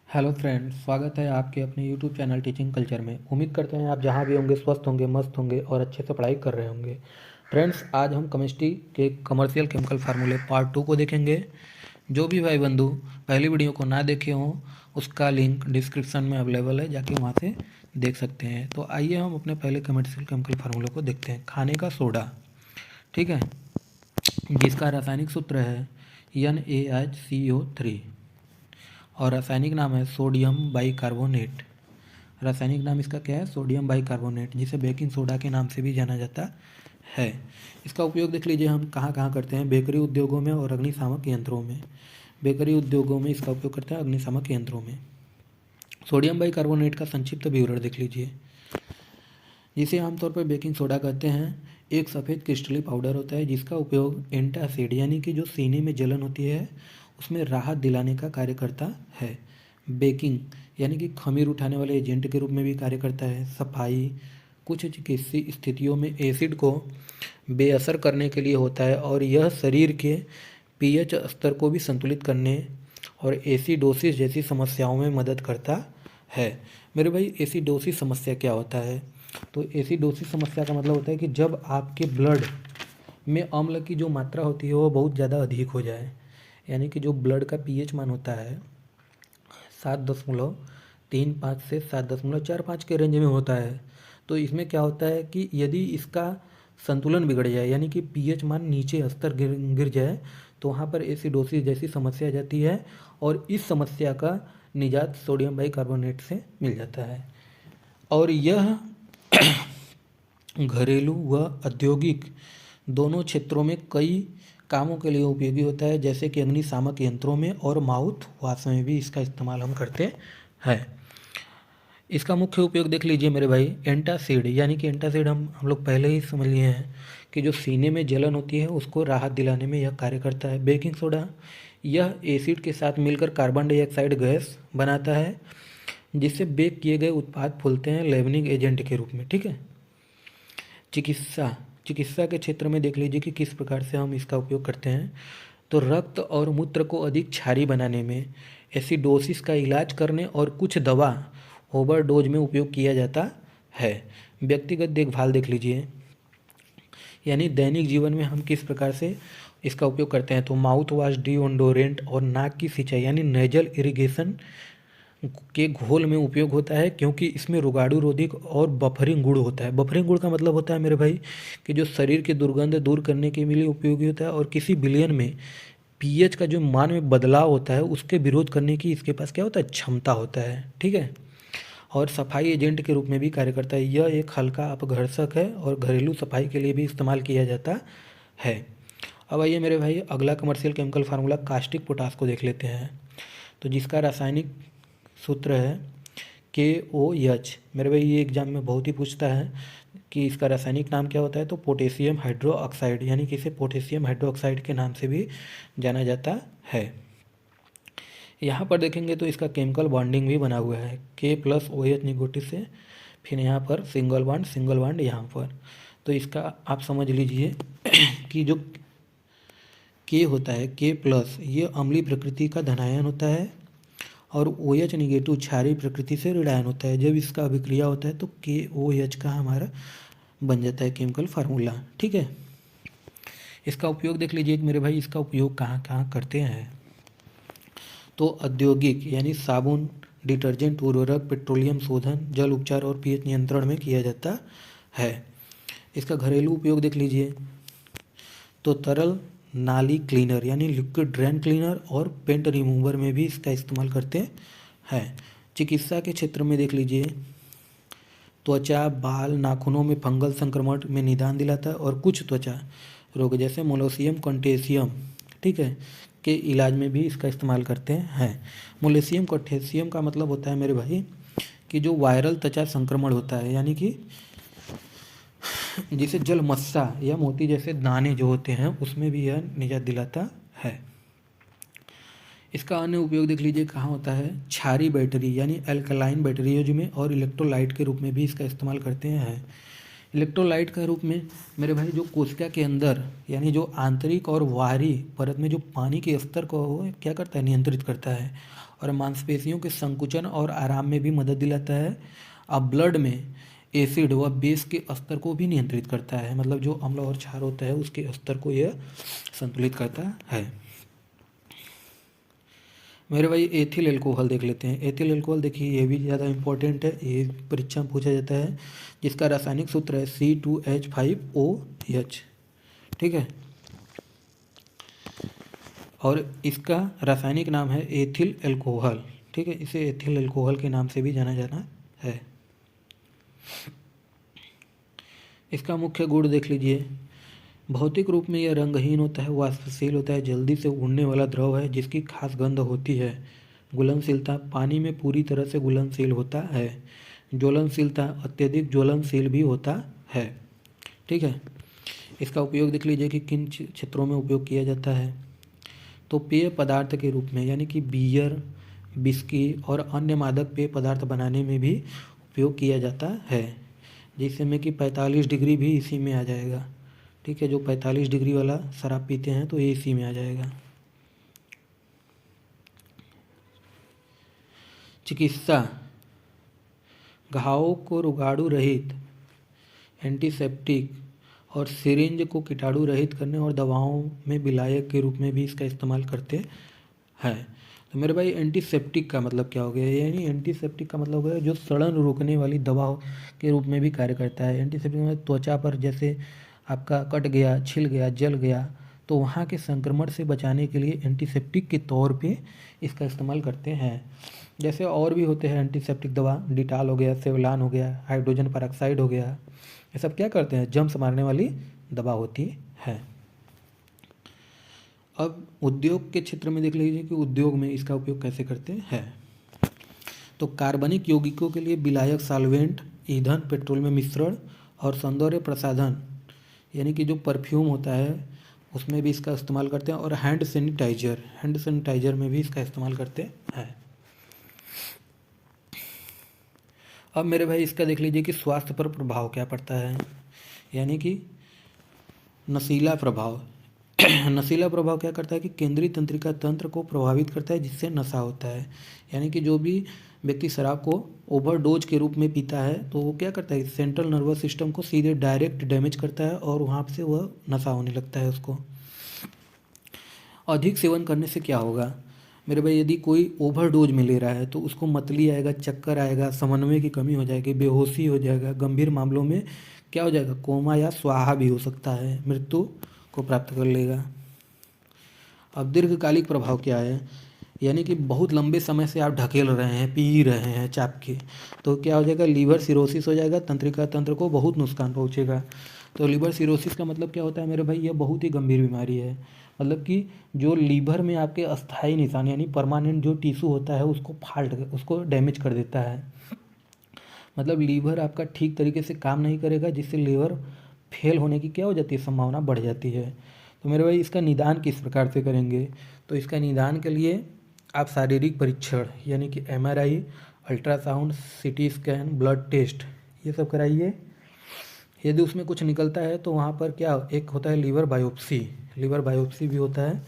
Hello friends, स्वागत है आपके अपने यूट्यूब चैनल टीचिंग कल्चर में। उम्मीद करते हैं आप जहां भी होंगे स्वस्थ होंगे, मस्त होंगे और अच्छे से पढ़ाई कर रहे होंगे। फ्रेंड्स, आज हम केमिस्ट्री के कमर्शियल केमिकल फार्मूले पार्ट 2 को देखेंगे। जो भी भाई बंधु पहली वीडियो को ना देखे हों, उसका लिंक डिस्क्रिप्शन में अवेलेबल है, जाके वहाँ से देख सकते हैं। तो आइए हम अपने पहले कमर्शियल केमिकल फार्मूले को देखते हैं। खाने का सोडा, ठीक है, जिसका रासायनिक सूत्र है NaHCO3 और रासायनिक नाम है सोडियम बाइकार्बोनेट। रासायनिक नाम इसका क्या है? सोडियम बाइकार्बोनेट, जिसे बेकिंग सोडा के नाम से भी जाना जाता है। इसका उपयोग देख लीजिए हम कहाँ कहाँ करते हैं। बेकरी उद्योगों में और अग्निशामक यंत्रों में। बेकरी उद्योगों में इसका उपयोग करते हैं, अग्निशामक यंत्रों में। सोडियम बाइकार्बोनेट का संक्षिप्त विवरण देख लीजिए। जिसे आमतौर पर बेकिंग सोडा कहते हैं, एक सफ़ेद क्रिस्टली पाउडर होता है जिसका उपयोग एंटासिड यानी कि जो सीने में जलन होती है उसमें राहत दिलाने का कार्य करता है। बेकिंग यानी कि खमीर उठाने वाले एजेंट के रूप में भी कार्य करता है। सफाई कुछ चिकित्सीय स्थितियों में एसिड को बेअसर करने के लिए होता है और यह शरीर के पीएच स्तर को भी संतुलित करने और एसिडोसिस जैसी समस्याओं में मदद करता है। मेरे भाई, एसिडोसिस समस्या क्या होता है? तो एसिडोसिस समस्या का मतलब होता है कि जब आपके ब्लड में अम्ल की जो मात्रा होती है वो बहुत ज़्यादा अधिक हो जाए, यानी कि जो ब्लड का पीएच मान होता है 7.35 से 7.45 के रेंज में होता है। तो इसमें क्या होता है कि यदि इसका संतुलन बिगड़ जाए, यानी कि पीएच मान नीचे स्तर गिर जाए, तो वहाँ पर एसिडोसिस जैसी समस्या आ जाती है और इस समस्या का निजात सोडियम बाइकार्बोनेट से मिल जाता है। और यह घरेलू व औद्योगिक दोनों क्षेत्रों में कई कामों के लिए उपयोगी होता है, जैसे कि अग्निशामक यंत्रों में और माउथ वॉश में भी इसका इस्तेमाल हम करते हैं। इसका मुख्य उपयोग देख लीजिए मेरे भाई। एंटासिड यानी कि एंटासिड हम लोग पहले ही समझ लिए हैं कि जो सीने में जलन होती है उसको राहत दिलाने में यह कार्य करता है। बेकिंग सोडा, यह एसिड के साथ मिलकर कार्बन डाइऑक्साइड गैस बनाता है, जिससे बेक किए गए उत्पाद फूलते हैं लेवनिंग एजेंट के रूप में, ठीक है। चिकित्सा के क्षेत्र में देख लीजिए कि किस प्रकार से हम इसका उपयोग करते हैं। तो रक्त और मूत्र को अधिक क्षारीय बनाने में, एसिडोसिस का इलाज करने और कुछ दवा ओवरडोज में उपयोग किया जाता है। व्यक्तिगत देखभाल देख लीजिए, यानी दैनिक जीवन में हम किस प्रकार से इसका उपयोग करते हैं। तो माउथ वॉश, डिओडोरेंट और नाक की सिंचाई यानी नेजल इरिगेशन के घोल में उपयोग होता है, क्योंकि इसमें रोगाणु रोधक और बफरिंग गुण होता है। बफरिंग गुण का मतलब होता है मेरे भाई कि जो शरीर की दुर्गंध दूर करने के लिए उपयोगी होता है और किसी विलयन में पीएच का जो मान में बदलाव होता है उसके विरोध करने की इसके पास क्या होता है? क्षमता होता है, ठीक है। और सफाई एजेंट के रूप में भी कार्य करता है। यह एक हल्का अपघर्षक है और घरेलू सफाई के लिए भी इस्तेमाल किया जाता है। अब आइए मेरे भाई, अगला commercial chemical formula caustic potash को देख लेते हैं। तो जिसका रासायनिक सूत्र है KOH। मेरे भाई, ये एग्जाम में बहुत ही पूछता है कि इसका रासायनिक नाम क्या होता है। तो पोटेशियम हाइड्रोक्साइड, यानी कि इसे पोटेशियम हाइड्रोक्साइड के नाम से भी जाना जाता है। यहाँ पर देखेंगे तो इसका केमिकल बॉन्डिंग भी बना हुआ है K+OH निगेटिव से, फिर यहाँ पर सिंगल बॉन्ड यहाँ पर। तो इसका आप समझ लीजिए कि जो K होता है K+, ये अम्लीय प्रकृति का धनायन होता है और OH निगेटिव क्षारीय प्रकृति से ऋणायन होता है। जब इसका अभिक्रिया होता है तो KOH का हमारा बन जाता है केमिकल फार्मूला, ठीक है। इसका उपयोग देख लीजिए मेरे भाई, इसका उपयोग कहाँ कहाँ करते हैं। तो औद्योगिक यानी साबुन, डिटर्जेंट, उर्वरक, पेट्रोलियम शोधन, जल उपचार और पीएच नियंत्रण में किया जाता है। इसका घरेलू उपयोग देख लीजिए तो तरल नाली क्लीनर यानी लिक्विड ड्रेन क्लीनर और पेंट रिमूवर में भी इसका इस्तेमाल करते हैं। चिकित्सा के क्षेत्र में देख लीजिए, त्वचा, बाल, नाखूनों में फंगल संक्रमण में निदान दिलाता है और कुछ त्वचा रोग जैसे मोलोसियम कंटेशियम, ठीक है, के इलाज में भी इसका इस्तेमाल करते हैं। मोलोसियम कंटेशियम का मतलब होता है मेरे भाई कि जो वायरल त्वचा संक्रमण होता है, यानी कि जिसे जल मस्सा या मोती जैसे दाने जो होते हैं उसमें भी यह निजात दिलाता है। इसका अन्य उपयोग देख लीजिए कहाँ होता है। क्षारीय बैटरी यानी अल्कलाइन बैटरीज में और इलेक्ट्रोलाइट के रूप में भी इसका इस्तेमाल करते हैं। इलेक्ट्रोलाइट के रूप में मेरे भाई जो कोशिका के अंदर यानी जो आंतरिक और बाहरी परत में जो पानी के स्तर को क्या करता है? नियंत्रित करता है। और मांसपेशियों के संकुचन और आराम में भी मदद दिलाता है। अब ब्लड में एसिड व बेस के स्तर को भी नियंत्रित करता है, मतलब जो अम्ल और क्षार होता है उसके स्तर को यह संतुलित करता है। मेरे भाई एथिल एल्कोहल देख लेते हैं। एथिल एल्कोहल देखिए ये भी ज़्यादा इंपॉर्टेंट है, ये परीक्षा में पूछा जाता है, जिसका रासायनिक सूत्र है C2H5OH। ठीक है, और इसका रासायनिक नाम है एथिल एल्कोहल। ठीक है, इसे एथिल एल्कोहल के नाम से भी जाना जाना है। इसका मुख्य गुण देख लीजिए। भौतिक रूप में यह रंगहीन होता है, वाष्पशील होता है, जल्दी से उड़ने वाला द्रव है जिसकी खास गंध होती है। घुलनशीलता, पानी में पूरी तरह से घुलनशील होता है। ज्वलनशीलता, अत्यधिक ज्वलनशील भी होता है। ठीक है, इसका उपयोग देख लीजिए कि किन क्षेत्रों में उपयोग किया जाता है। तो पेय पदार्थ के रूप में, यानी कि बियर, विस्की और अन्य मादक पेय पदार्थ बनाने में भी उपयोग किया जाता है, जिसमें कि 45 डिग्री भी इसी में आ जाएगा। ठीक है, जो 45 डिग्री वाला शराब पीते हैं तो ये इसी में आ जाएगा। चिकित्सा, घावों को रोगाणु रहित, एंटीसेप्टिक और सिरिंज को कीटाणु रहित करने और दवाओं में विलायक के रूप में भी इसका इस्तेमाल करते हैं। तो मेरे भाई एंटीसेप्टिक का मतलब क्या हो गया, यानी एंटीसेप्टिक का मतलब हो गया जो सड़न रोकने वाली दवा के रूप में भी कार्य करता है। एंटीसेप्टिक में त्वचा पर जैसे आपका कट गया, छिल गया, जल गया, तो वहाँ के संक्रमण से बचाने के लिए एंटीसेप्टिक के तौर पे इसका इस्तेमाल करते हैं। जैसे और भी होते हैं एंटीसेप्टिक दवा, डिटॉल हो गया, सेवलान हो गया, हाइड्रोजन पेरोक्साइड हो गया, ये सब क्या करते हैं, जम्स मारने वाली दवा होती है। अब उद्योग के क्षेत्र में देख लीजिए कि उद्योग में इसका उपयोग कैसे करते हैं। तो कार्बनिक यौगिकों के लिए विलायक, सॉल्वेंट, ईंधन, पेट्रोल में मिश्रण और सौंदर्य प्रसाधन, यानी कि जो परफ्यूम होता है उसमें भी इसका इस्तेमाल करते हैं। और हैंड सैनिटाइजर में भी इसका इस्तेमाल करते हैं। अब मेरे भाई इसका देख लीजिए कि स्वास्थ्य पर प्रभाव क्या पड़ता है, यानी कि नशीला प्रभाव। नशीला प्रभाव क्या करता है कि केंद्रीय तंत्रिका तंत्र को प्रभावित करता है, जिससे नशा होता है। यानी कि जो भी व्यक्ति शराब को ओवरडोज के रूप में पीता है तो वो क्या करता है, सेंट्रल नर्वस सिस्टम को सीधे डायरेक्ट डैमेज करता है और वहाँ से वह नशा होने लगता है उसको। अधिक सेवन करने से क्या होगा मेरे भाई, यदि कोई ओवरडोज में ले रहा है तो उसको मतली आएगा, चक्कर आएगा, समन्वय की कमी हो जाएगी, बेहोशी हो जाएगा, गंभीर मामलों में क्या हो जाएगा, कोमा या स्वाहा भी हो सकता है, मृत्यु को प्राप्त कर लेगा। अब दीर्घकालिक प्रभाव क्या है, यानी कि बहुत लंबे समय से आप ढकेल रहे हैं, पी रहे हैं चाप के, तो क्या हो जाएगा, लीवर सिरोसिस हो जाएगा, तंत्रिका तंत्र को बहुत नुकसान पहुंचेगा। तो लीवर सिरोसिस का मतलब क्या होता है मेरे भाई, यह बहुत ही गंभीर बीमारी है। मतलब कि जो लीवर में आपके अस्थायी निशान यानी परमानेंट जो टिश्यू होता है उसको फाल्ट, उसको डैमेज कर देता है। मतलब लीवर आपका ठीक तरीके से काम नहीं करेगा, जिससे लीवर फेल होने की क्या हो जाती है, संभावना बढ़ जाती है। तो मेरे भाई इसका निदान किस प्रकार से करेंगे, तो इसका निदान के लिए आप शारीरिक परीक्षण यानी कि MRI, ultrasound, CT scan, blood test ये सब कराइए। यदि उसमें कुछ निकलता है तो वहाँ पर क्या एक होता है लीवर बायोप्सी भी होता है।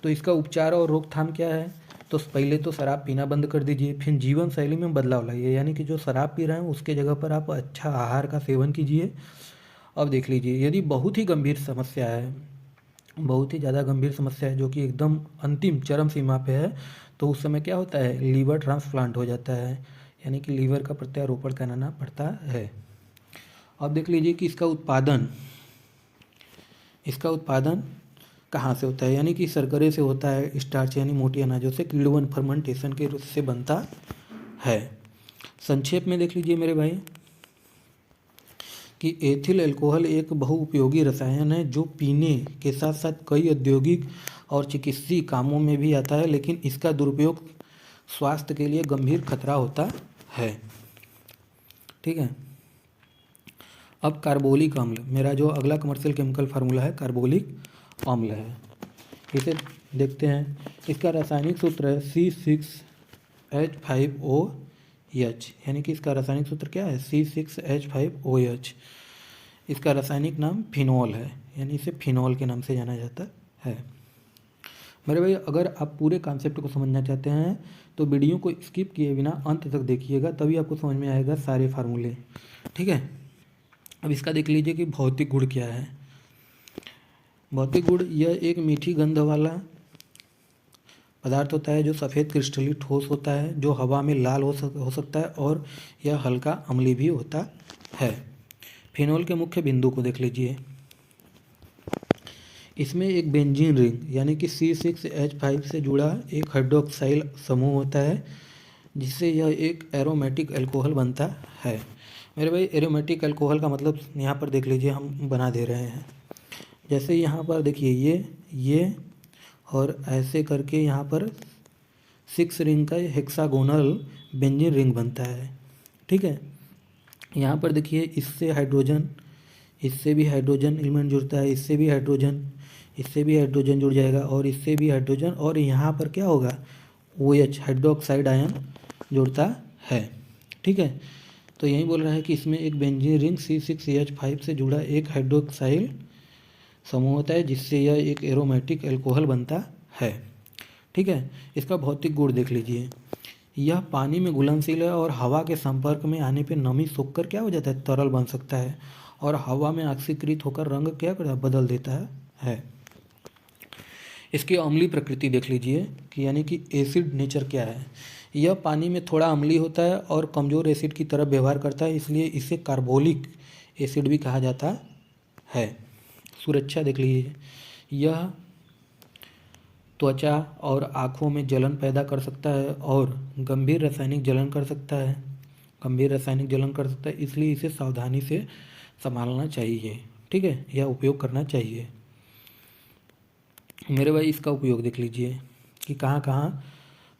तो इसका उपचार और रोकथाम क्या है, तो पहले तो शराब पीना बंद कर दीजिए, फिर जीवन शैली में बदलाव लाइए, यानी कि जो शराब पी रहे हैं उसके जगह पर आप अच्छा आहार का सेवन कीजिए। अब देख लीजिए यदि बहुत ही गंभीर समस्या है, बहुत ही ज़्यादा गंभीर समस्या है जो कि एकदम अंतिम चरम सीमा पे है, तो उस समय क्या होता है, लीवर ट्रांसप्लांट हो जाता है, यानी कि लीवर का प्रत्यारोपण कराना पड़ता है। अब देख लीजिए कि इसका उत्पादन कहाँ से होता है, यानी कि शर्करे से होता है, स्टार्च यानी मोटी अनाजों से, किण्वन फर्मेंटेशन के से बनता है। संक्षेप में देख लीजिए मेरे भाई कि एथिल अल्कोहल एक बहुउपयोगी रसायन है जो पीने के साथ साथ कई औद्योगिक और चिकित्सीय कामों में भी आता है, लेकिन इसका दुरुपयोग स्वास्थ्य के लिए गंभीर खतरा होता है। ठीक है, अब कार्बोलिक अम्ल, मेरा जो अगला कमर्शियल केमिकल फार्मूला है कार्बोलिक अम्ल है, इसे देखते हैं। इसका रासायनिक सूत्र है C6H5OH, यानी कि इसका रासायनिक सूत्र क्या है, C6H5OH। इसका रासायनिक नाम फिनॉल है, यानी इसे फिनॉल के नाम से जाना जाता है। मेरे भाई अगर आप पूरे कॉन्सेप्ट को समझना चाहते हैं तो वीडियो को स्किप किए बिना अंत तक देखिएगा, तभी आपको समझ में आएगा सारे फार्मूले। ठीक है, अब इसका देख लीजिए कि भौतिक गुण क्या है। भौतिक गुण यह एक मीठी गंध वाला पदार्थ होता है जो सफ़ेद क्रिस्टली ठोस होता है, जो हवा में लाल हो सकता है और यह हल्का अम्लीय भी होता है। फिनोल के मुख्य बिंदु को देख लीजिए। इसमें एक बेंजीन रिंग यानी कि C6H5 से जुड़ा एक हाइड्रोक्साइल समूह होता है, जिससे यह एक एरोमेटिक अल्कोहल बनता है। मेरे भाई एरोमेटिक अल्कोहल का मतलब यहाँ पर देख लीजिए, हम बना दे रहे हैं। जैसे यहाँ पर देखिए ये और ऐसे करके यहाँ पर 6 रिंग का हेक्सागोनल बेंजीन रिंग बनता है। ठीक है, यहाँ पर देखिए इससे हाइड्रोजन, इससे भी हाइड्रोजन एलिमेंट जुड़ता है, इससे भी हाइड्रोजन, इससे भी हाइड्रोजन जुड़ जाएगा और इससे भी हाइड्रोजन, और यहाँ पर क्या होगा OH हाइड्रोक्साइड आयन जुड़ता है। ठीक है, तो यही बोल रहा है कि इसमें एक बेंजीन रिंग C6H5 से जुड़ा एक हाइड्रोक्साइल समूह होता है, जिससे यह एक एरोमेटिक अल्कोहल बनता है। ठीक है, इसका भौतिक गुण देख लीजिए। यह पानी में घुलनशील है और हवा के संपर्क में आने पर नमी सोखकर क्या हो जाता है, तरल बन सकता है, और हवा में ऑक्सीकृत होकर रंग क्या करता है, बदल देता है। इसकी अम्लीय प्रकृति देख लीजिए कि यानी कि एसिड नेचर क्या है। यह पानी में थोड़ा अम्लीय होता है और कमज़ोर एसिड की तरह व्यवहार करता है, इसलिए इसे कार्बोलिक एसिड भी कहा जाता है। सुरक्षा देख लीजिए, यह त्वचा और आँखों में जलन पैदा कर सकता है और गंभीर रासायनिक जलन कर सकता है, इसलिए इसे सावधानी से संभालना चाहिए। ठीक है, यह उपयोग करना चाहिए। मेरे भाई इसका उपयोग देख लीजिए कि कहाँ कहाँ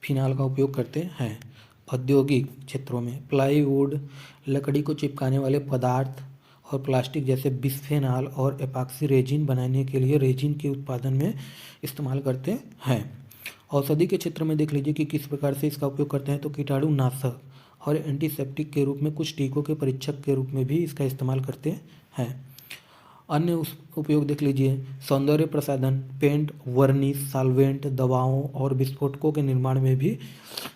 फिनाल का उपयोग करते हैं। औद्योगिक क्षेत्रों में प्लाईवुड, लकड़ी को चिपकाने वाले पदार्थ और प्लास्टिक जैसे बिस्फेनॉल और एपॉक्सी रेजिन बनाने के लिए रेजिन के उत्पादन में इस्तेमाल करते हैं। औषधि के क्षेत्र में देख लीजिए कि किस प्रकार से इसका उपयोग करते हैं। तो कीटाणुनाशक और एंटीसेप्टिक के रूप में, कुछ टीकों के परीक्षक के रूप में भी इसका इस्तेमाल करते हैं। अन्य उपयोग देख लीजिए, सौंदर्य प्रसाधन, पेंट, वर्निश, सॉल्वेंट, दवाओं और विस्फोटकों के निर्माण में भी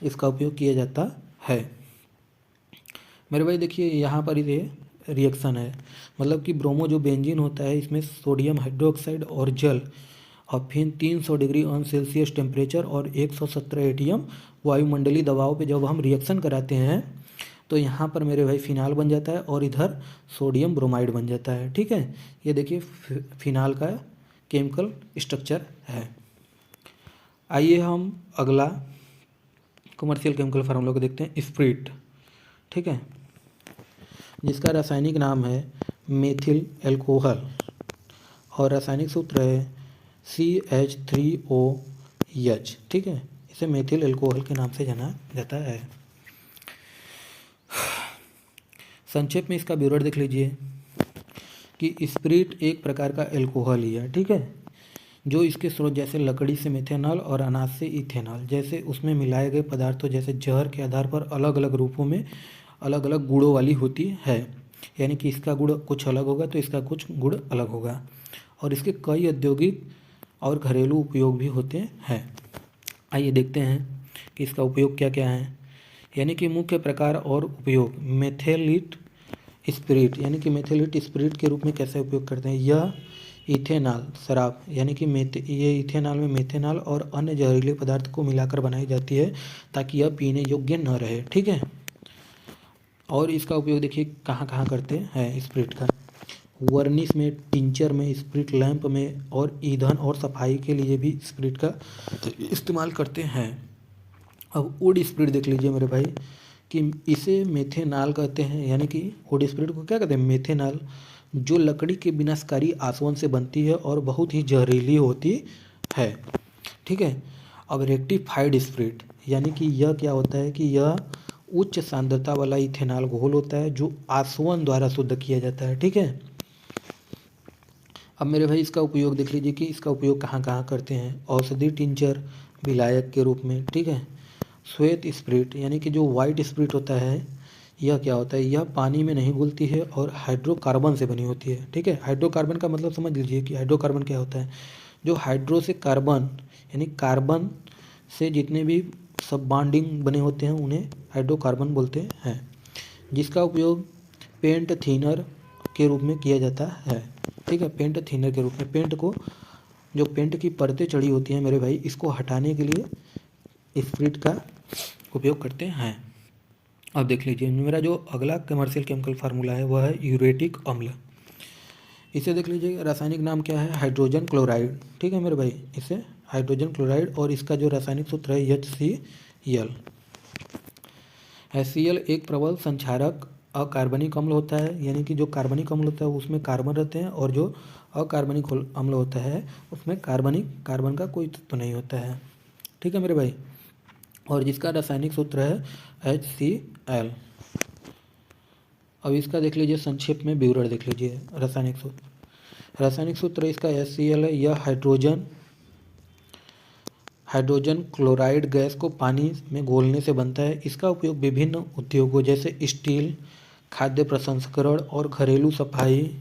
इसका उपयोग किया जाता है। मेरे भाई देखिए यहाँ पर ये रिएक्शन है, मतलब कि ब्रोमो जो बेंजीन होता है, इसमें सोडियम हाइड्रोक्साइड और जल और फिर 300 डिग्री सेल्सियस टेम्परेचर और 117 ATM वायुमंडलीय दबाव पे जब हम रिएक्शन कराते हैं तो यहाँ पर मेरे भाई फिनाल बन जाता है और इधर सोडियम ब्रोमाइड बन जाता है। ठीक है, ये देखिए फिनाल का केमिकल स्ट्रक्चर है। आइए हम अगला कमर्शियल केमिकल फार्मूला को देखते हैं, स्प्रिट। ठीक है, जिसका रासायनिक नाम है मेथिल एल्कोहल और रासायनिक सूत्र है CH3OH। ठीक है, इसे मेथिल एल्कोहल के नाम से जाना जाता है। संक्षेप में इसका विवरण देख लीजिए कि स्प्रिट एक प्रकार का एल्कोहल ही है। ठीक है, जो इसके स्रोत जैसे लकड़ी से मेथेनॉल और अनाज से इथेनॉल जैसे उसमें मिलाए गए पदार्थों जैसे जहर के आधार पर अलग अलग रूपों में अलग अलग गुणों वाली होती है। यानी कि इसका गुण कुछ अलग होगा तो इसका कुछ गुण अलग होगा, और इसके कई औद्योगिक और घरेलू उपयोग भी होते हैं। आइए देखते हैं कि इसका उपयोग क्या क्या है। यानी कि मुख्य प्रकार और उपयोग, मेथिलेट स्पिरिट, यानी कि मेथिलेट स्पिरिट के रूप में कैसे उपयोग करते हैं। यह इथेनॉल शराब, यानी कि ये इथेनॉल में मेथेनॉल और अन्य जहरीले पदार्थ को मिलाकर बनाई जाती है ताकि यह पीने योग्य न रहे। ठीक है, और इसका उपयोग देखिए कहाँ कहाँ करते हैं स्पिरिट का। वर्निश में, टिंचर में, स्पिरिट लैंप में, और ईंधन और सफाई के लिए भी स्पिरिट का इस्तेमाल करते हैं। अब वुड स्पिरिट देख लीजिए मेरे भाई कि इसे मेथेनॉल कहते हैं। यानी कि वुड स्पिरिट को क्या कहते हैं, मेथेनॉल, जो लकड़ी के विनाशकारी आसवन से बनती है और बहुत ही जहरीली होती है। ठीक है, अब रेक्टिफाइड स्पिरिट, यानी कि यह क्या होता है कि यह उच्च सांद्रता वाला इथेनॉल घोल होता है जो आसवन द्वारा शुद्ध किया जाता है। ठीक है, अब मेरे भाई इसका उपयोग देख लीजिए कि इसका उपयोग कहाँ कहाँ करते हैं। औषधि टिंचर, विलायक के रूप में। ठीक है, श्वेत स्पिरिट, यानी कि जो वाइट स्पिरिट होता है, यह क्या होता है, यह पानी में नहीं घुलती है और हाइड्रोकार्बन से बनी होती है। ठीक है, हाइड्रोकार्बन का मतलब समझ लीजिए कि हाइड्रोकार्बन क्या होता है। जो हाइड्रो से कार्बन यानी कार्बन से जितने भी सब बॉन्डिंग बने होते हैं उन्हें हाइड्रोकार्बन बोलते हैं, जिसका उपयोग पेंट थिनर के रूप में किया जाता है। ठीक है, पेंट थिनर के रूप में पेंट को, जो पेंट की परतें चढ़ी होती हैं मेरे भाई, इसको हटाने के लिए स्पिरिट का उपयोग करते हैं। अब देख लीजिए मेरा जो अगला कमर्शियल केमिकल फार्मूला है वह है यूरेटिक अम्ल। इसे देख लीजिए, रासायनिक नाम क्या है, हाइड्रोजन क्लोराइड। ठीक है मेरे भाई, इसे हाइड्रोजन क्लोराइड, और इसका जो रासायनिक सूत्र है HCl। HCl एक प्रबल संक्षारक अकार्बनिक अम्ल होता है, यानी कि जो कार्बनिक अम्ल होता है उसमें कार्बन रहते हैं, और जो अकार्बनिक अम्ल होता है उसमें कार्बन का कोई तत्व नहीं होता है। ठीक है मेरे भाई, और जिसका रासायनिक सूत्र है HCl। अब इसका देख लीजिए संक्षेप में विवरण देख लीजिए। रासायनिक सूत्र इसका HCl है। यह हाइड्रोजन क्लोराइड गैस को पानी में घोलने से बनता है। इसका उपयोग विभिन्न उद्योगों जैसे स्टील, खाद्य प्रसंस्करण और घरेलू सफाई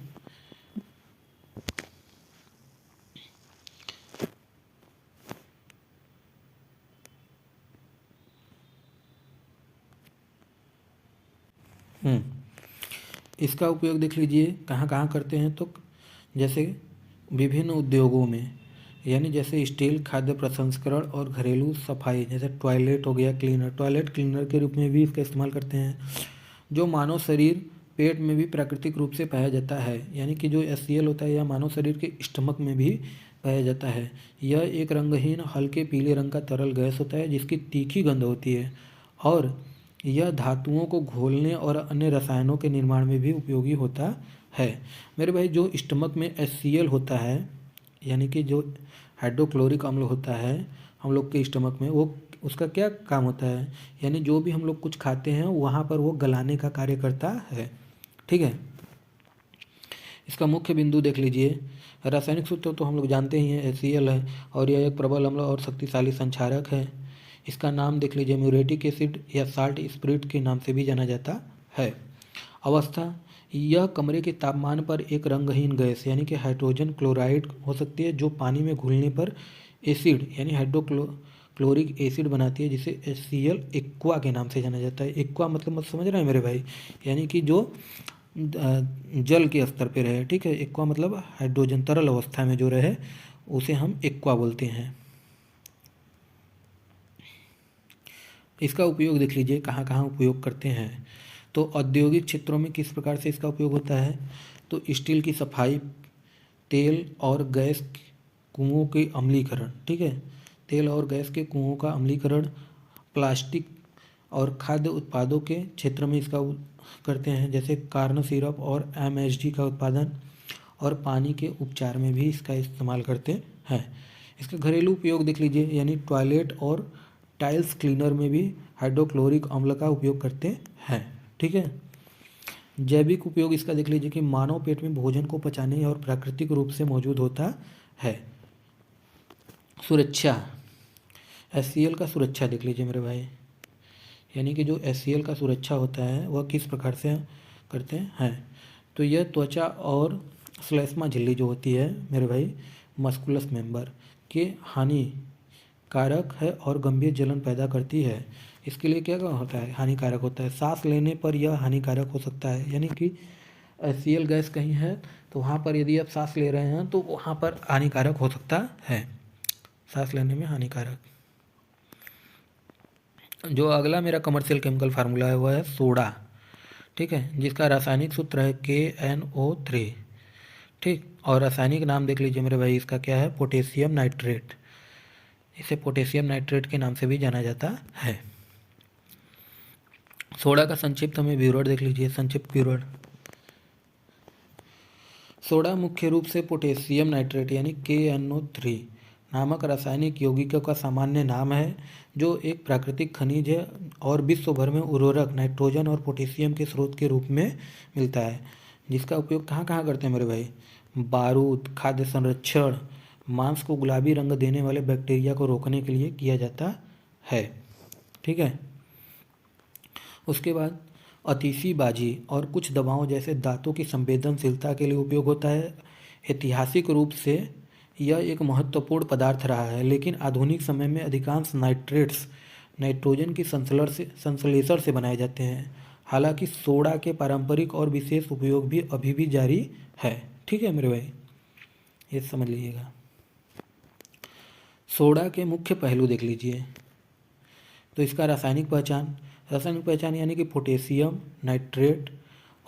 इसका उपयोग देख लीजिए कहाँ कहाँ करते हैं, तो जैसे विभिन्न उद्योगों में, यानी जैसे स्टील, खाद्य प्रसंस्करण और घरेलू सफाई, जैसे टॉयलेट हो गया क्लीनर, टॉयलेट क्लीनर के रूप में भी इसका इस्तेमाल करते हैं। जो मानव शरीर पेट में भी प्राकृतिक रूप से पाया जाता है, यानी कि जो HCl होता है यह मानव शरीर के स्टमक में भी पाया जाता है। यह एक रंगहीन हल्के पीले रंग का तरल गैस होता है जिसकी तीखी गंध होती है, और यह धातुओं को घोलने और अन्य रसायनों के निर्माण में भी उपयोगी होता है। मेरे भाई, जो स्टमक में HCl होता है, यानी कि जो हाइड्रोक्लोरिक अम्ल होता है हम लोग के स्टमक में, वो उसका क्या काम होता है, यानी जो भी हम लोग कुछ खाते हैं वहाँ पर वो गलाने का कार्य करता है। ठीक है, इसका मुख्य बिंदु देख लीजिए। रासायनिक सूत्र तो हम लोग जानते ही हैं, HCl है, और यह एक प्रबल अम्ल और शक्तिशाली संक्षारक है। इसका नाम देख लीजिए, म्यूरेटिक एसिड या साल्ट स्पिरिट के नाम से भी जाना जाता है। अवस्था, यह कमरे के तापमान पर एक रंगहीन गैस यानी कि हाइड्रोजन क्लोराइड हो सकती है, जो पानी में घुलने पर एसिड यानी हाइड्रोक्लोरिक एसिड बनाती है, जिसे HCl एक्वा के नाम से जाना जाता है। एक्वा मतलब समझ रहे हैं मेरे भाई, यानी कि जो जल के स्तर पे रहे। ठीक है, एक्वा मतलब हाइड्रोजन तरल अवस्था में जो रहे उसे हम एक्वा बोलते हैं। इसका उपयोग देख लीजिए कहाँ कहाँ उपयोग करते हैं, तो औद्योगिक क्षेत्रों में किस प्रकार से इसका उपयोग होता है, तो स्टील की सफाई, तेल और गैस कुओं के अम्लीकरण। ठीक है, तेल और गैस के कुओं का अम्लीकरण, प्लास्टिक और खाद्य उत्पादों के क्षेत्र में इसका करते हैं, जैसे कार्न सिरप और MSG का उत्पादन, और पानी के उपचार में भी इसका इस्तेमाल करते हैं। इसका घरेलू उपयोग देख लीजिए, यानी टॉयलेट और टाइल्स क्लीनर में भी हाइड्रोक्लोरिक अम्ल का उपयोग करते हैं। ठीक है, जैविक उपयोग इसका देख लीजिए कि मानव पेट में भोजन को पचाने और प्राकृतिक रूप से मौजूद होता है। सुरक्षा, HCl का सुरक्षा देख लीजिए मेरे भाई, यानी कि जो HCl का सुरक्षा होता है वह किस प्रकार से करते हैं, तो यह त्वचा और श्लेष्मा झिल्ली जो होती है मेरे भाई, मस्कुलस मेंबर के हानिकारक है और गंभीर जलन पैदा करती है। इसके लिए क्या होता है, हानिकारक होता है। सांस लेने पर यह हानिकारक हो सकता है, यानी कि HCl गैस कहीं है तो वहाँ पर यदि आप सांस ले रहे हैं तो वहाँ पर हानिकारक हो सकता है, सांस लेने में हानिकारक। जो अगला मेरा कमर्शियल केमिकल फार्मूला है वह है सोडा। ठीक है, जिसका रासायनिक सूत्र है KNO3। ठीक, और रासायनिक नाम देख लीजिए मेरे भाई, इसका क्या है, पोटेशियम नाइट्रेट। इसे पोटेशियम नाइट्रेट के नाम से भी जाना जाता है। सोडा का संक्षिप्त हमें विवरण देख लीजिए, संक्षिप्त विवरण। सोडा मुख्य रूप से पोटेशियम नाइट्रेट यानी KNO3 नामक रासायनिक यौगिक का सामान्य नाम है, जो एक प्राकृतिक खनिज है और विश्व भर में उर्वरक, नाइट्रोजन और पोटेशियम के स्रोत के रूप में मिलता है। जिसका उपयोग कहाँ कहाँ करते हैं मेरे भाई, बारूद, खाद्य संरक्षण, मांस को गुलाबी रंग देने वाले बैक्टीरिया को रोकने के लिए किया जाता है। ठीक है, उसके बाद अतिशीबाजी और कुछ दवाओं जैसे दांतों की संवेदनशीलता के लिए उपयोग होता है। ऐतिहासिक रूप से यह एक महत्वपूर्ण पदार्थ रहा है, लेकिन आधुनिक समय में अधिकांश नाइट्रेट्स नाइट्रोजन की संश्लेषण से बनाए जाते हैं। हालांकि सोडा के पारंपरिक और विशेष उपयोग भी अभी भी जारी है। ठीक है मेरे भाई, ये समझ लीजिएगा। सोडा के मुख्य पहलू देख लीजिए। तो इसका रासायनिक पहचान यानी कि पोटेशियम नाइट्रेट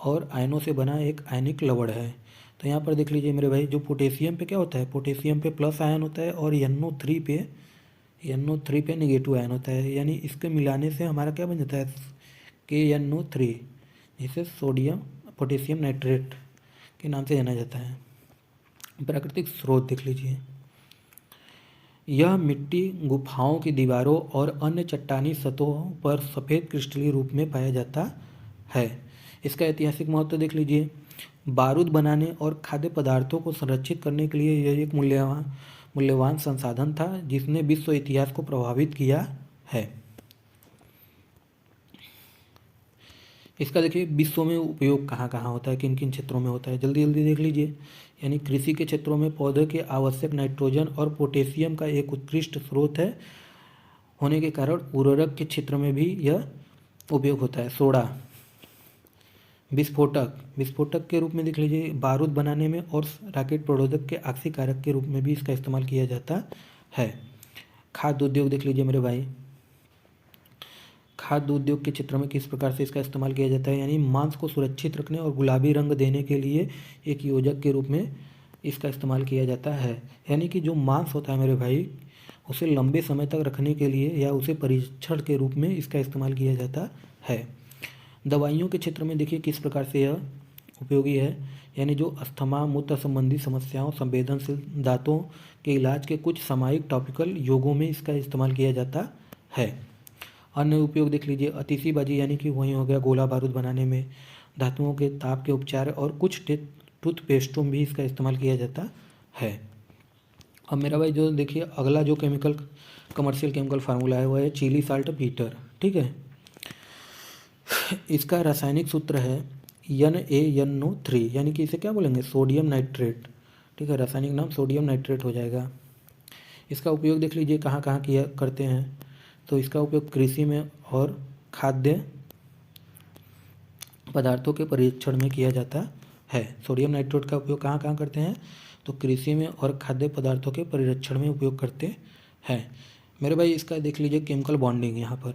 और आयनों से बना एक आयनिक लवण है। तो यहाँ पर देख लीजिए मेरे भाई, जो पोटेशियम पे क्या होता है, पोटेशियम पे प्लस आयन होता है और NO3 पे नेगेटिव आयन होता है, यानी इसके मिलाने से हमारा क्या बन जाता है, KNO3, जिसे सोडियम पोटेशियम नाइट्रेट के नाम से जाना जाता है। प्राकृतिक स्रोत देख लीजिए। यह मिट्टी, गुफाओं की दीवारों और अन्य चट्टानी सतहों पर सफ़ेद क्रिस्टलीय रूप में पाया जाता है। इसका ऐतिहासिक महत्व देख लीजिए। बारूद बनाने और खाद्य पदार्थों को संरक्षित करने के लिए यह एक मूल्यवान संसाधन था, जिसने विश्व इतिहास को प्रभावित किया है। इसका देखिए विश्व में उपयोग कहाँ कहाँ होता है, किन किन क्षेत्रों में होता है, जल्दी जल्दी देख लीजिए। यानी कृषि के क्षेत्रों में पौधे के आवश्यक नाइट्रोजन और पोटेशियम का एक उत्कृष्ट स्रोत है होने के कारण उर्वरक के क्षेत्र में भी यह उपयोग होता है। सोडा विस्फोटक के रूप में देख लीजिए। बारूद बनाने में और रॉकेट प्ररोधक के आक्सीकारक के रूप में भी इसका इस्तेमाल किया जाता है। खाद्य उद्योग देख लीजिए मेरे भाई। खाद्य उद्योग के क्षेत्र में किस प्रकार से इसका इस्तेमाल किया जाता है, यानी मांस को सुरक्षित रखने और गुलाबी रंग देने के लिए एक योजक के रूप में इसका इस्तेमाल किया जाता है। यानी कि जो मांस होता है मेरे भाई, उसे लंबे समय तक रखने के लिए या उसे परीक्षण के रूप में इसका इस्तेमाल किया जाता है। दवाइयों के क्षेत्र में देखिए किस प्रकार से यह उपयोगी है, यानी जो अस्थमा, मूत्र संबंधी समस्याओं, संवेदनशील दांतों के इलाज के कुछ सामयिक टॉपिकल योगों में इसका इस्तेमाल किया जाता है। अन्य उपयोग देख लीजिए। आतिशबाजी यानी कि वहीं हो गया गोला बारूद बनाने में, धातुओं के ताप के उपचार और कुछ टूथपेस्टों में भी इसका इस्तेमाल किया जाता है। अब मेरा भाई जो देखिए अगला जो कमर्शियल केमिकल फार्मूला है वह है चिली साल्ट बीटर। ठीक है, इसका रासायनिक सूत्र है NaNO3, यानी कि इसे क्या बोलेंगे, सोडियम नाइट्रेट। ठीक है, रासायनिक नाम सोडियम नाइट्रेट हो जाएगा। इसका उपयोग देख लीजिए कहाँ कहाँ किया करते हैं। तो इसका उपयोग कृषि में और खाद्य पदार्थों के परीक्षण में किया जाता है। सोडियम नाइट्रेट का उपयोग कहाँ कहाँ करते हैं, तो कृषि में और खाद्य पदार्थों के परीक्षण में उपयोग करते हैं। मेरे भाई इसका देख लीजिए केमिकल बॉन्डिंग। यहाँ पर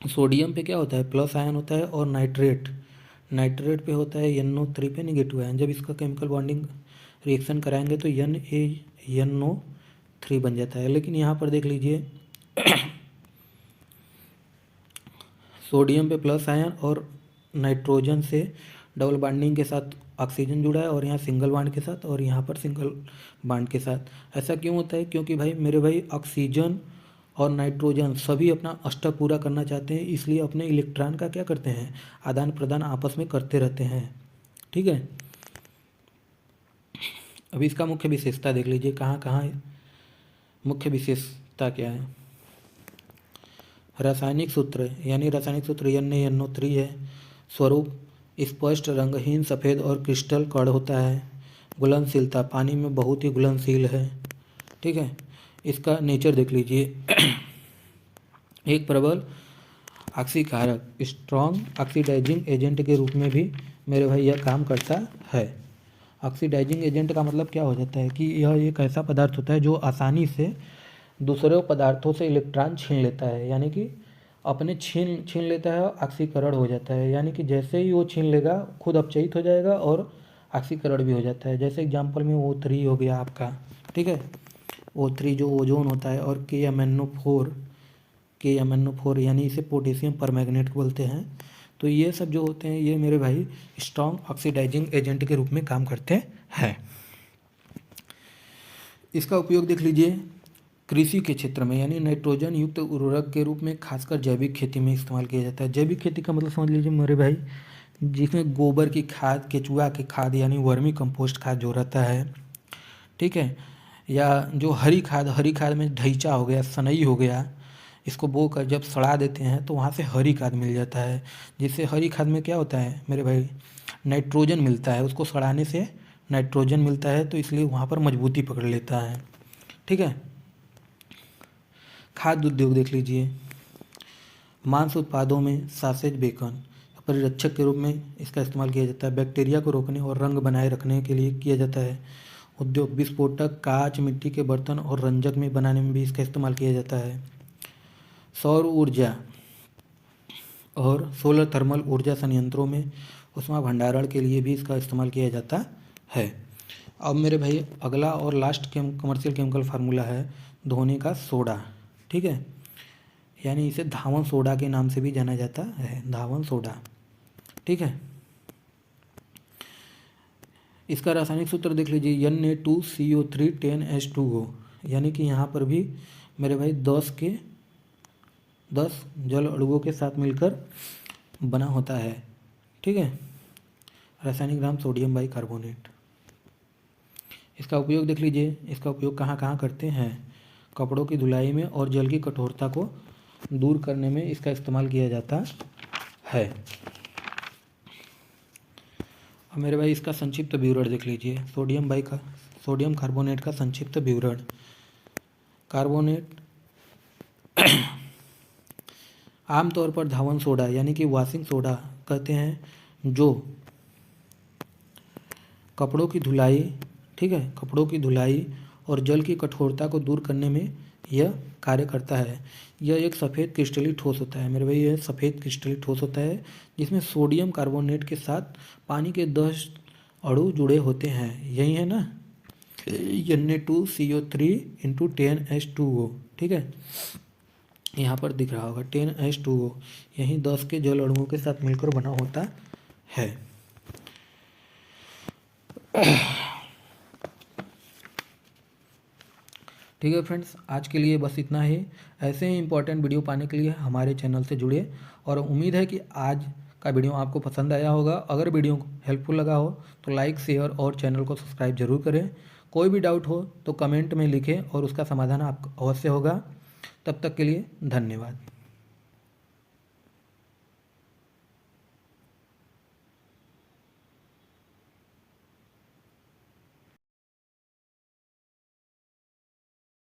सोडियम पे क्या होता है, प्लस आयन होता है और नाइट्रेट पे होता है NO3 पे नेगेटिव आयन। जब इसका केमिकल बॉन्डिंग रिएक्शन कराएंगे तो NaNO3 बन जाता है। लेकिन यहाँ पर देख लीजिए सोडियम पे प्लस आयन और नाइट्रोजन से डबल बॉन्डिंग के साथ ऑक्सीजन जुड़ा है, और यहाँ सिंगल बॉन्ड के साथ और यहाँ पर सिंगल बॉन्ड के साथ। ऐसा क्यों होता है, क्योंकि भाई मेरे भाई ऑक्सीजन और नाइट्रोजन सभी अपना अष्टक पूरा करना चाहते हैं, इसलिए अपने इलेक्ट्रॉन का क्या करते हैं, आदान प्रदान आपस में करते रहते हैं। ठीक है, अभी इसका मुख्य विशेषता देख लीजिए कहाँ कहाँ मुख्य विशेषता क्या है। रासायनिक सूत्र NaNO3 है। स्वरूप स्पष्ट रंगहीन सफ़ेद और क्रिस्टल कण होता है। घुलनशीलता पानी में बहुत ही घुलनशील है। ठीक है, इसका नेचर देख लीजिए एक प्रबल ऑक्सीकारक स्ट्रॉन्ग ऑक्सीडाइजिंग एजेंट के रूप में भी मेरे भाई यह काम करता है। ऑक्सीडाइजिंग एजेंट का मतलब क्या हो जाता है कि यह एक ऐसा पदार्थ होता है जो आसानी से दूसरे पदार्थों से इलेक्ट्रॉन छीन लेता है, यानी कि अपने छीन लेता है, ऑक्सीकरण हो जाता है। यानी कि जैसे ही वो छीन लेगा खुद अपचयित हो जाएगा और ऑक्सीकरण भी हो जाता है। जैसे एग्जाम्पल में O3 हो गया आपका। ठीक है, O3 जो ओजोन होता है, और KMnO4 यानी इसे पोटेशियम परमैंगनेट बोलते हैं। तो ये सब जो होते हैं ये मेरे भाई स्ट्रॉन्ग ऑक्सीडाइजिंग एजेंट के रूप में काम करते हैं। इसका उपयोग देख लीजिए कृषि के क्षेत्र में, यानी नाइट्रोजन युक्त उर्वरक के रूप में खासकर जैविक खेती में इस्तेमाल किया जाता है। जैविक खेती का मतलब समझ लीजिए मेरे भाई, जिसमें गोबर की खाद, केचुआ की खाद यानी वर्मी कंपोस्ट खाद जो रहता है, ठीक है, या जो हरी खाद में ढैंचा हो गया, सनई हो गया, इसको बोकर जब सड़ा देते हैं तो वहाँ से हरी खाद मिल जाता है। जिससे हरी खाद में क्या होता है मेरे भाई, नाइट्रोजन मिलता है। उसको सड़ाने से नाइट्रोजन मिलता है, तो इसलिए वहाँ पर मजबूती पकड़ लेता है। ठीक है। खाद्य उद्योग देख लीजिए। मांस उत्पादों में सॉसेज, बेकन परिरक्षक के रूप में इसका इस्तेमाल किया जाता है। बैक्टीरिया को रोकने और रंग बनाए रखने के लिए किया जाता है। उद्योग विस्फोटक, कांच, मिट्टी के बर्तन और रंजक में बनाने में भी इसका इस्तेमाल किया जाता है। सौर ऊर्जा और सोलर थर्मल ऊर्जा संयंत्रों में ऊष्मा भंडारण के लिए भी इसका इस्तेमाल किया जाता है। अब मेरे भाई अगला और लास्ट कमर्शियल केमिकल फार्मूला है धोने का सोडा। ठीक है, यानी इसे धावन सोडा के नाम से भी जाना जाता है, धावन सोडा। ठीक है। इसका रासायनिक सूत्र देख लीजिए, Na2CO3 10H2O, यानी कि यहाँ पर भी मेरे भाई 10 जल अणुओं के साथ मिलकर बना होता है। ठीक है। रासायनिक नाम सोडियम बाइकार्बोनेट। इसका उपयोग देख लीजिए, इसका उपयोग कहाँ कहाँ करते हैं। कपड़ों की धुलाई में और जल की कठोरता को दूर करने में इसका इस्तेमाल किया जाता है। अब मेरे भाई इसका संक्षिप्त विवरण देख लीजिए। सोडियम कार्बोनेट का संक्षिप्त विवरण। कार्बोनेट आमतौर पर धावन सोडा यानी कि वॉशिंग सोडा कहते हैं, जो कपड़ों की धुलाई, ठीक है, कपड़ों की धुलाई और जल की कठोरता को दूर करने में यह कार्य करता है। यह एक सफ़ेद क्रिस्टलीय ठोस होता है मेरे भाई, यह सफ़ेद क्रिस्टलीय ठोस होता है जिसमें सोडियम कार्बोनेट के साथ पानी के 10 अणु जुड़े होते हैं। यही है ना, Na2CO3 × 10H2O। ठीक है, यहाँ पर दिख रहा होगा 10H2O, यही 10 के जल अणुओं के साथ मिलकर बना होता है। ठीक है फ्रेंड्स, आज के लिए बस इतना ही। ऐसे ही इंपॉर्टेंट वीडियो पाने के लिए हमारे चैनल से जुड़िए, और उम्मीद है कि आज का वीडियो आपको पसंद आया होगा। अगर वीडियो हेल्पफुल लगा हो तो लाइक, शेयर और चैनल को सब्सक्राइब जरूर करें। कोई भी डाउट हो तो कमेंट में लिखें और उसका समाधान आपको अवश्य होगा। तब तक के लिए धन्यवाद।